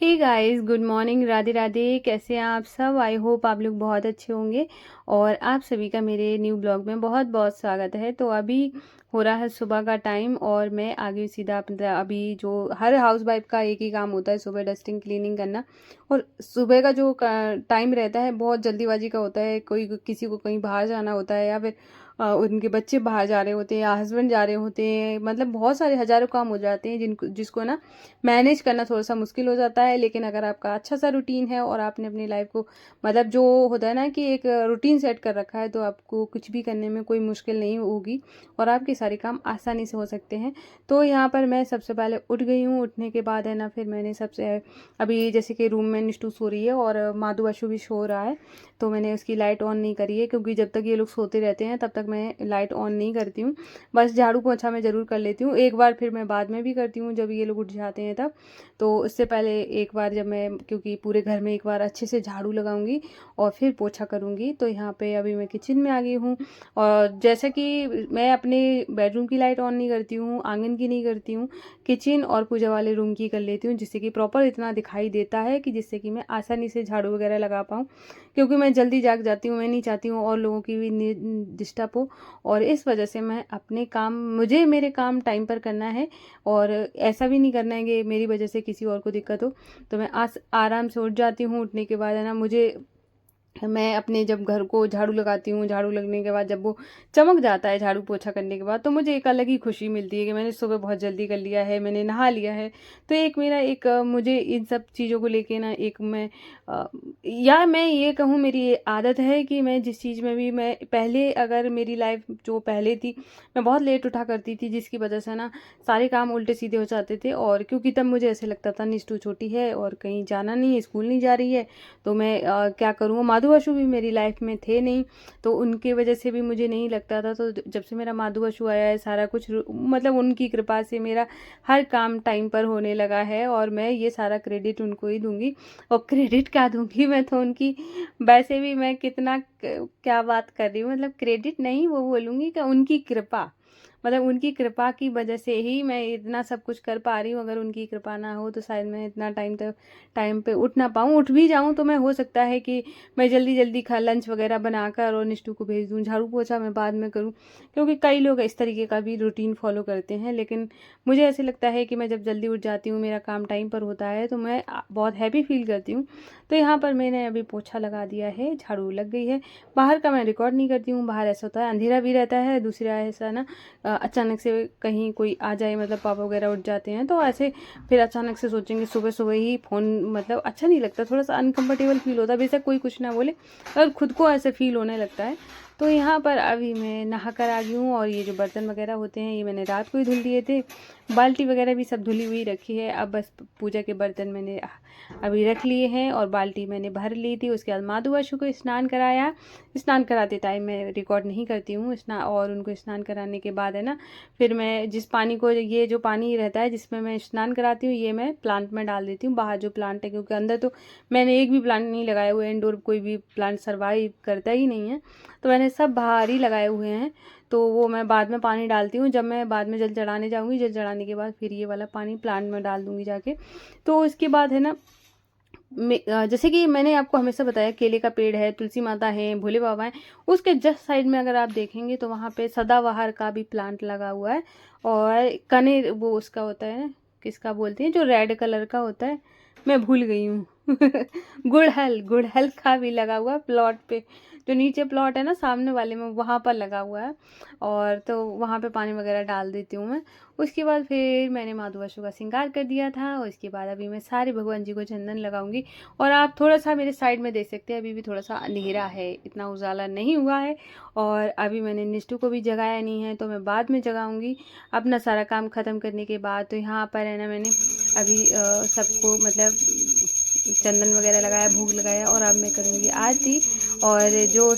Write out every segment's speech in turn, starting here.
हे guys, good morning, Radhe Radhe. कैसे हैं आप सब? आई होप आप लोग बहुत अच्छे होंगे और आप सभी का मेरे न्यू ब्लॉग में बहुत बहुत स्वागत है। तो अभी हो रहा है सुबह का टाइम और मैं आ गई सीधा अपना। अभी जो हर हाउस वाइफ का एक ही काम होता है, सुबह डस्टिंग क्लीनिंग करना। और सुबह का जो टाइम रहता है बहुत जल्दीबाजी का होता है। कोई किसी को कहीं बाहर जाना होता है या फिर उनके बच्चे बाहर जा रहे होते हैं या हस्बैंड जा रहे होते हैं। मतलब बहुत सारे हज़ारों काम हो जाते हैं जिसको ना मैनेज करना थोड़ा सा मुश्किल हो जाता है। लेकिन अगर आपका अच्छा सा रूटीन है और आपने अपनी लाइफ को मतलब जो होता है ना कि एक रूटीन सेट कर रखा है, तो आपको कुछ भी करने में कोई मुश्किल नहीं होगी और आपके सारे काम आसानी से हो सकते हैं। तो यहाँ पर मैं सबसे पहले उठ गई हूँ। उठने के बाद है ना, फिर मैंने सबसे अभी जैसे कि रूम में निष्ठू सो रही है और माधु अशु भी सो रहा है, तो मैंने उसकी लाइट ऑन नहीं करी है क्योंकि जब तक ये लोग सोते रहते हैं तब तक मैं लाइट ऑन नहीं करती हूँ। बस झाड़ू पोछा मैं ज़रूर कर लेती हूँ एक बार, फिर मैं बाद में भी करती हूँ जब ये लोग उठ जाते हैं तब। तो उससे पहले एक बार जब मैं, क्योंकि पूरे घर में एक बार अच्छे से झाड़ू लगाऊंगी और फिर पोछा करूंगी। तो यहाँ पे अभी मैं किचन में आ गई हूँ और जैसे कि मैं अपने बेडरूम की लाइट ऑन नहीं करती हूँ, आंगन की नहीं करती हूँ, किचन और पूजा वाले रूम की कर लेती हूँ, जिससे कि प्रॉपर इतना दिखाई देता है कि जिससे कि मैं आसानी से झाड़ू वगैरह लगा पाऊँ। क्योंकि मैं जल्दी जाग जाती हूँ, मैं नहीं चाहती हूँ और लोगों की भी डिस्टर्ब हो। और इस वजह से मैं अपने काम, मुझे मेरे काम टाइम पर करना है और ऐसा भी नहीं करना है कि मेरी वजह से किसी और को दिक्कत हो। तो मैं आराम से उठ जाती हूँ। उठने के बाद है ना, मुझे मैं अपने जब घर को झाड़ू लगाती हूँ, झाड़ू लगने के बाद जब वो चमक जाता है झाड़ू पोछा करने के बाद, तो मुझे एक अलग ही खुशी मिलती है कि मैंने सुबह बहुत जल्दी कर लिया है, मैंने नहा लिया है। तो एक मेरा एक मुझे इन सब चीज़ों को लेके ना एक मैं अ, या मैं ये कहूँ मेरी ये आदत है कि मैं जिस चीज़ में भी, मैं पहले अगर मेरी लाइफ जो पहले थी, मैं बहुत लेट उठा करती थी जिसकी वजह से ना सारे काम उल्टे सीधे हो जाते थे। और क्योंकि तब मुझे ऐसे लगता था निष्ठू छोटी है और कहीं जाना नहीं है, स्कूल नहीं जा रही है, तो मैं क्या करूँ। माधु बसु भी मेरी लाइफ में थे नहीं, तो उनके वजह से भी मुझे नहीं लगता था। तो जब से मेरा माधु बसु आया है, सारा कुछ मतलब उनकी कृपा से मेरा हर काम टाइम पर होने लगा है और मैं ये सारा क्रेडिट उनको ही दूंगी। और क्रेडिट क्या दूंगी, मैं तो उनकी, वैसे भी मैं कितना क्या बात कर रही हूँ, मतलब क्रेडिट नहीं, वो बोलूँगी कि उनकी कृपा, मतलब उनकी कृपा की वजह से ही मैं इतना सब कुछ कर पा रही हूँ। अगर उनकी कृपा ना हो तो शायद मैं इतना टाइम पे उठ ना पाऊँ। उठ भी जाऊँ तो मैं, हो सकता है कि मैं जल्दी जल्दी खा लंच वगैरह बनाकर और निष्ठू को भेज दूँ, झाड़ू पोछा मैं बाद में करूँ। क्योंकि कई लोग इस तरीके का भी रूटीन फॉलो करते हैं, लेकिन मुझे ऐसे लगता है कि मैं जब जल्दी उठ जाती हूँ, मेरा काम टाइम पर होता है, तो मैं बहुत हैप्पी फील करती हूँ। तो यहाँ पर मैंने अभी पोछा लगा दिया है, झाड़ू लग गई है। बाहर का मैं रिकॉर्ड नहीं करती हूँ, बाहर ऐसा होता है अंधेरा भी रहता है, दूसरा ऐसा ना अचानक से कहीं कोई आ जाए, मतलब पापा वगैरह उठ जाते हैं तो ऐसे फिर अचानक से सोचेंगे सुबह सुबह ही फ़ोन, मतलब अच्छा नहीं लगता, थोड़ा सा अनकंफर्टेबल फील होता है। बेशक कोई कुछ ना बोले और खुद को ऐसे फील होने लगता है। तो यहाँ पर अभी मैं नहा कर आ गई हूँ और ये जो बर्तन वगैरह होते हैं ये मैंने रात को ही धुल दिए थे। बाल्टी वगैरह भी सब धुली हुई रखी है। अब बस पूजा के बर्तन मैंने अभी रख लिए हैं और बाल्टी मैंने भर ली थी। उसके बाद माधु अशु को स्नान कराया। स्नान कराते टाइम मैं रिकॉर्ड नहीं करती हूँ स्नान, और उनको स्नान कराने के बाद है ना, फिर मैं जिस पानी को, ये जो पानी रहता है जिसमें मैं स्नान कराती हूँ, ये मैं प्लांट में डाल देती हूँ, बाहर जो प्लांट है, क्योंकि अंदर तो मैंने एक भी प्लांट नहीं लगाए हुए, इंडोर कोई भी प्लांट सर्वाइव करता ही नहीं है, तो मैंने सब बाहर ही लगाए हुए हैं। तो वो मैं बाद में पानी डालती हूँ, जब मैं बाद में जल चढ़ाने जाऊँगी, जल चढ़ाने के बाद फिर ये वाला पानी प्लांट में डाल दूँगी जाके। तो उसके बाद है ना, जैसे कि मैंने आपको हमेशा बताया, केले का पेड़ है, तुलसी माता है, भोले बाबा हैं, उसके जस्ट साइड में अगर आप देखेंगे तो वहाँ पे सदाबहार का भी प्लांट लगा हुआ है। और कनेर, वो उसका होता है ना, किसका बोलते हैं, जो रेड कलर का होता है, मैं भूल गई हूँ गुड़हल, गुड़हल का भी लगा हुआ है प्लॉट पे, जो नीचे प्लॉट है ना सामने वाले में, वहाँ पर लगा हुआ है। और तो वहाँ पे पानी वगैरह डाल देती हूँ मैं। उसके बाद फिर मैंने माधु अशु का श्रृंगार कर दिया था। उसके बाद अभी मैं सारे भगवान जी को चंदन लगाऊंगी। और आप थोड़ा सा मेरे साइड में देख सकते हैं, अभी भी थोड़ा सा अंधेरा है, इतना उजाला नहीं हुआ है। और अभी मैंने निष्ठू को भी जगाया नहीं है, तो मैं बाद में जगाऊंगी अपना सारा काम ख़त्म करने के बाद। तो यहाँ पर है ना, मैंने अभी सबको मतलब चंदन वगैरह लगाया, भोग लगाया, और अब मैं करूँगी आरती। और जो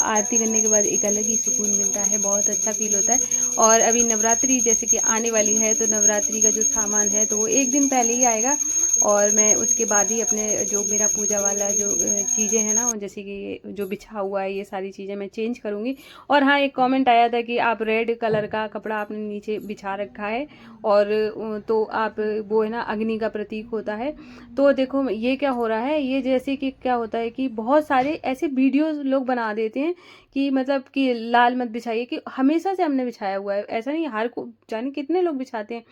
आरती करने के बाद एक अलग ही सुकून मिलता है, बहुत अच्छा फील होता है। और अभी नवरात्रि जैसे कि आने वाली है, तो नवरात्रि का जो सामान है तो वो एक दिन पहले ही आएगा। और मैं उसके बाद ही अपने जो मेरा पूजा वाला जो चीज़ें हैं ना, जैसे कि ये जो बिछा हुआ है ये सारी चीज़ें मैं चेंज करूँगी। और हाँ, एक कमेंट आया था कि आप रेड कलर का कपड़ा आपने नीचे बिछा रखा है और तो आप वो है ना अग्नि का प्रतीक होता है। तो देखो ये क्या हो रहा है, ये जैसे कि क्या होता है कि बहुत सारे ऐसे वीडियोस लोग बना देते हैं कि मतलब कि लाल मत बिछाइए, कि हमेशा से हमने बिछाया हुआ है, ऐसा नहीं, हर को जाने कितने लोग बिछाते हैं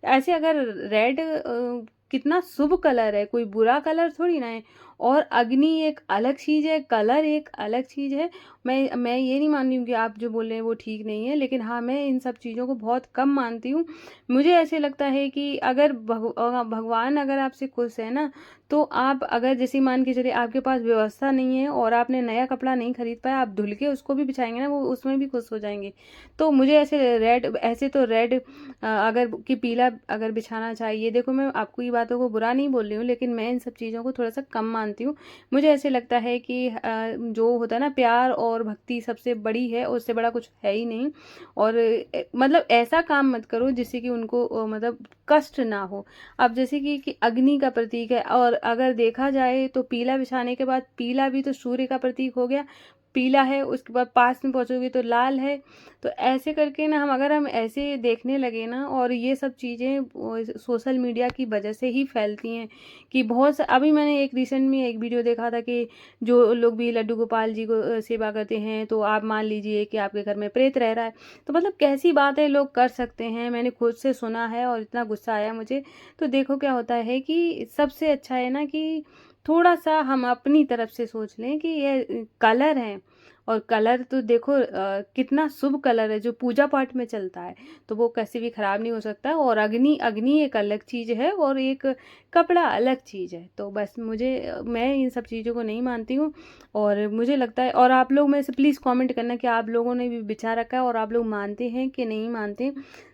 ऐसे। अगर रेड कितना शुभ कलर है, कोई बुरा कलर थोड़ी ना है। और अग्नि एक अलग चीज़ है, कलर एक अलग चीज़ है। मैं ये नहीं मान रही हूँ कि आप जो बोल रहे हैं वो ठीक नहीं है, लेकिन हाँ, मैं इन सब चीज़ों को बहुत कम मानती हूँ। मुझे ऐसे लगता है कि अगर भगवान अगर आपसे खुश है ना, तो आप अगर जैसे मान के चलिए आपके पास व्यवस्था नहीं है और आपने नया कपड़ा नहीं खरीद पाया, आप धुल के उसको भी बिछाएंगे ना, वो उसमें भी खुश हो जाएंगे। तो मुझे ऐसे तो रेड अगर कि पीला अगर बिछाना चाहिए। देखो मैं आपको ये बातों को बुरा नहीं बोल रही हूँ, लेकिन मैं इन सब चीज़ों को थोड़ा सा कम मानती हूँ। मुझे ऐसे लगता है कि जो होता है ना, प्यार और भक्ति सबसे बड़ी है, उससे बड़ा कुछ है ही नहीं। और मतलब ऐसा काम मत करो जिससे कि उनको मतलब कष्ट ना हो। अब जैसे कि अग्नि का प्रतीक है, और अगर देखा जाए तो पीला बिछाने के बाद, पीला भी तो सूर्य का प्रतीक हो गया, पीला है, उसके बाद पास में पहुंचोगे तो लाल है। तो ऐसे करके ना हम ऐसे देखने लगे ना, और ये सब चीज़ें सोशल मीडिया की वजह से ही फैलती हैं कि अभी मैंने एक रिसेंट में एक वीडियो देखा था कि जो लोग भी लड्डू गोपाल जी को सेवा करते हैं, तो आप मान लीजिए कि आपके घर में प्रेत रह रहा है। तो मतलब कैसी बात है, लोग कर सकते हैं, मैंने खुद से सुना है और इतना गुस्सा आया मुझे। तो देखो क्या होता है कि सबसे अच्छा है ना कि थोड़ा सा हम अपनी तरफ से सोच लें कि ये कलर है, और कलर तो देखो कितना शुभ कलर है जो पूजा पाठ में चलता है, तो वो कैसे भी खराब नहीं हो सकता। और अग्नि अग्नि एक अलग चीज़ है और एक कपड़ा अलग चीज़ है। तो बस मैं इन सब चीज़ों को नहीं मानती हूँ। और मुझे लगता है, और आप लोग में से प्लीज़ कमेंट करना कि आप लोगों ने भी बिछा रखा है और आप लोग मानते हैं कि नहीं मानते।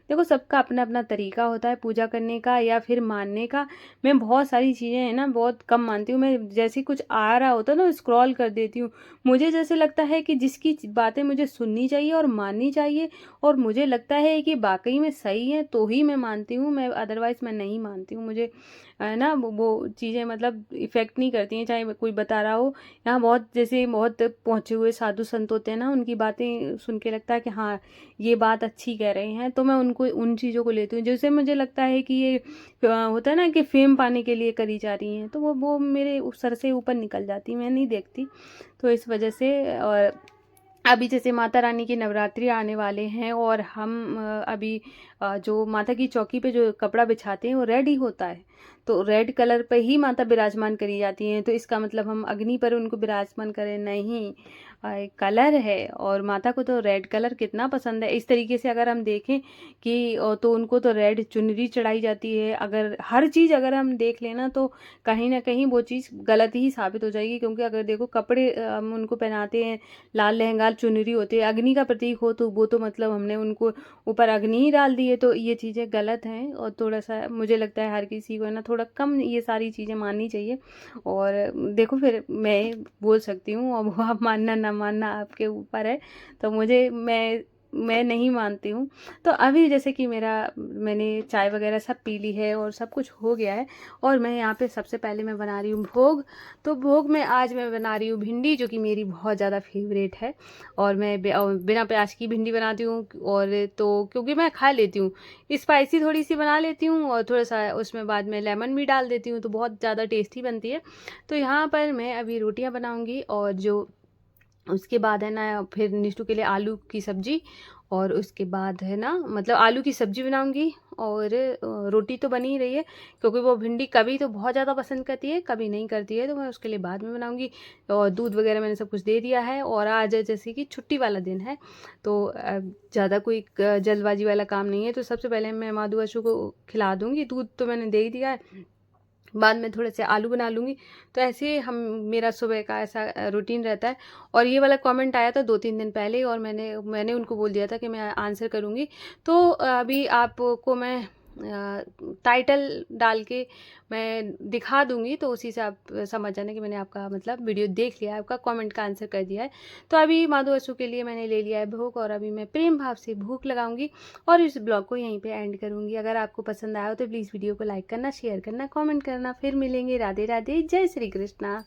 देखो सबका अपना अपना तरीका होता है पूजा करने का या फिर मानने का। मैं बहुत सारी चीज़ें हैं ना बहुत कम मानती हूँ। मैं जैसे कुछ आ रहा होता है ना, स्क्रॉल कर देती हूँ। मुझे जैसे लगता है कि जिसकी बातें मुझे सुननी चाहिए और माननी चाहिए, और मुझे लगता है कि वाकई में सही है, तो ही मैं मानती हूँ। मैं अदरवाइज़ मैं नहीं मानती हूँ। मुझे है ना वो चीज़ें मतलब इफ़ेक्ट नहीं करती हैं, चाहे कोई बता रहा हो। यहाँ बहुत जैसे बहुत पहुँचे हुए साधु संत होते हैं ना, उनकी बातें सुन के लगता है कि हाँ, ये बात अच्छी कह रहे हैं, तो मैं उनको उन चीज़ों को लेती हूँ। जैसे मुझे लगता है कि ये होता है ना कि फेम पाने के लिए करी जा रही हैं, तो वो मेरे सर से ऊपर निकल जाती, मैं नहीं देखती। तो इस वजह से। और अभी जैसे माता रानी के नवरात्रि आने वाले हैं, और हम अभी जो माता की चौकी पे जो कपड़ा बिछाते हैं वो रेड ही होता है। तो रेड कलर पे ही माता विराजमान करी जाती हैं, तो इसका मतलब हम अग्नि पर उनको विराजमान करें नहीं। कलर है, और माता को तो रेड कलर कितना पसंद है। इस तरीके से अगर हम देखें कि तो उनको तो रेड चुनरी चढ़ाई जाती है। अगर हर चीज़ अगर हम देख लेना, तो कहीं ना कहीं वो चीज़ गलत ही साबित हो जाएगी। क्योंकि अगर देखो कपड़े हम उनको पहनाते हैं, लाल लहंगा चुनरी होती है, अग्नि का प्रतीक हो, तो वो तो मतलब हमने उनको ऊपर अग्नि ही डाल दी है। तो ये चीज़ें गलत हैं, और थोड़ा सा मुझे लगता है हर किसी को है ना थोड़ा कम ये सारी चीज़ें माननी चाहिए। और देखो फिर मैं बोल सकती हूँ, और वो आप मानना ना मानना आपके ऊपर है। तो मैं नहीं मानती हूँ। तो अभी जैसे कि मैंने चाय वगैरह सब पी ली है और सब कुछ हो गया है, और मैं यहाँ पे सबसे पहले मैं बना रही हूँ भोग। तो भोग में आज मैं बना रही हूँ भिंडी, जो कि मेरी बहुत ज़्यादा फेवरेट है। और मैं बिना प्याज की भिंडी बनाती हूँ, और तो क्योंकि मैं खा लेती हूँ, स्पाइसी थोड़ी सी बना लेती हूँ, और थोड़ा सा उसमें बाद में लेमन भी डाल देती हूँ, तो बहुत ज़्यादा टेस्टी बनती है। तो यहाँ पर मैं अभी रोटियाँ बनाऊँगी, और जो उसके बाद है ना फिर निष्ठू के लिए आलू की सब्जी, और उसके बाद है ना मतलब आलू की सब्जी बनाऊंगी। और रोटी तो बनी ही रही है, क्योंकि वो भिंडी कभी तो बहुत ज़्यादा पसंद करती है, कभी नहीं करती है, तो मैं उसके लिए बाद में बनाऊंगी। और दूध वगैरह मैंने सब कुछ दे दिया है, और आज जैसे कि छुट्टी वाला दिन है, तो ज़्यादा कोई जल्दबाजी वाला काम नहीं है। तो सबसे पहले मैं माधु अशु को खिला दूंगी, दूध तो मैंने दे ही दिया है, बाद में थोड़े से आलू बना लूँगी। तो ऐसे हम मेरा सुबह का ऐसा रूटीन रहता है। और ये वाला कमेंट आया था 2-3 दिन पहले, और मैंने उनको बोल दिया था कि मैं आंसर करूँगी। तो अभी आपको मैं टाइटल डाल के मैं दिखा दूँगी, तो उसी से आप समझ जाना कि मैंने आपका मतलब वीडियो देख लिया है, आपका कमेंट का आंसर कर दिया है। तो अभी माधु असू के लिए मैंने ले लिया है भोग, और अभी मैं प्रेम भाव से भूख लगाऊंगी और इस ब्लॉग को यहीं पे एंड करूंगी। अगर आपको पसंद आया हो तो प्लीज़ वीडियो को लाइक करना, शेयर करना, कमेंट करना। फिर मिलेंगे। राधे राधे, जय श्री कृष्णा।